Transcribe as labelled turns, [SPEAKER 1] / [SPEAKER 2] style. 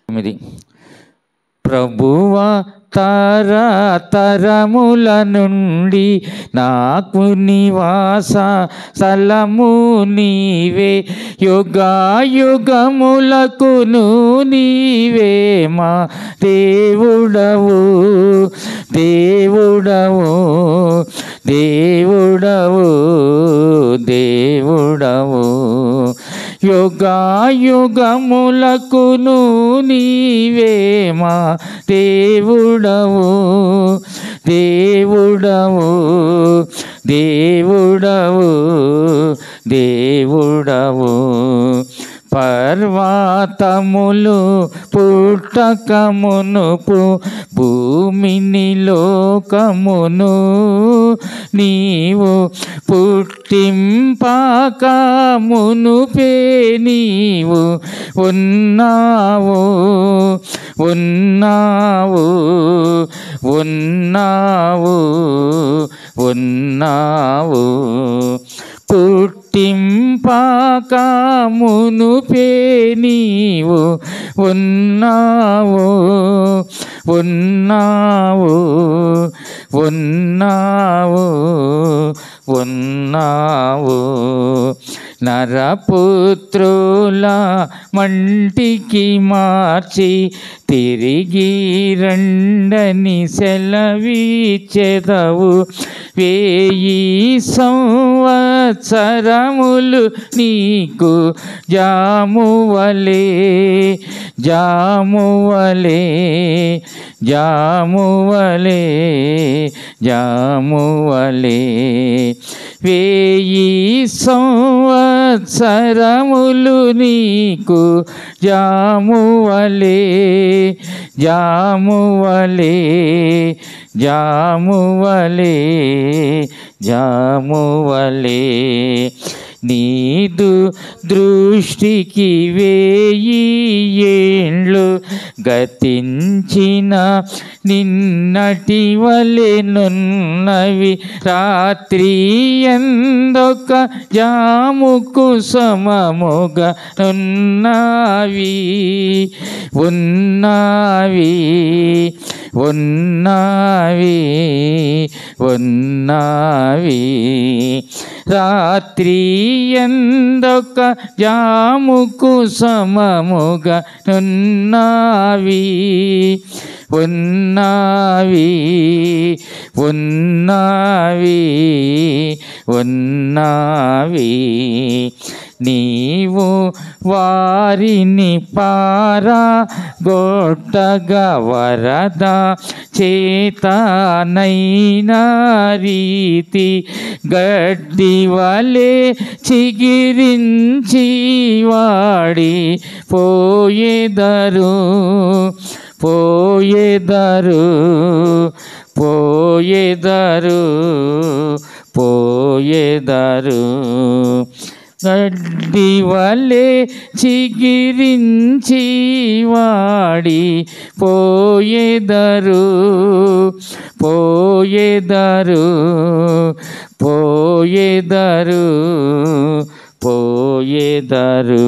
[SPEAKER 1] 9 ప్రభువా తరతరముల నుండి నాకు నివాస స్థలము నీవే, యుగాయుగములకును నీవే మా దేవుడవు దేవుడవు దేవుడవు దేవుడవు, యుగాయుగములకును నీవే మా దేవుడవు దేవుడవు దేవుడవు దేవుడవు. పర్వతములు పుట్టకమునుపు భూమిని లోకమును నీవు పుట్టింపకమునుపే నీవు ఉన్నావు ఉన్నావు ఉన్నావు ఉన్నావు, పుట్టింపకమునుపే నీవు ఉన్నావు ఉన్నావు ఉన్నావు ఉన్నావు. నరపుత్రుల మంటికి మార్చి తిరిగి రండని సెలవిచ్చెదవు, 1000 సంవత్సరములు నీకు జామువలే జామువలే జామువలే జామువలే, 1000 సంవత్సరములు నీకు జామువలే జామువలే జామువలే జామువలే. నీదు దృష్టికి 1000 ఏండ్లు గతించిన నిన్నటి వలెనున్నవి, రాత్రి ఎందొక జాముకు సమముగా ఉన్నవి ఉన్నవి ఉన్నవి ఉన్నవి, రాత్రి ఎందొక జాముకు సమముగా ఉన్నవి ఉన్నవి ఉన్నవి ఉన్నవి. నీవు వారిని పారగొట్టగా వరద చేతనైన రీతి, గడ్డి వలె చిగిరించి వాడి పోయెదరు పోయెదరు పోయెదరు పోయెదరు, గడ్డి వలె చిగిరించి వాడి పోయెదరు పోయెదరు పోయెదరు పోయెదరు.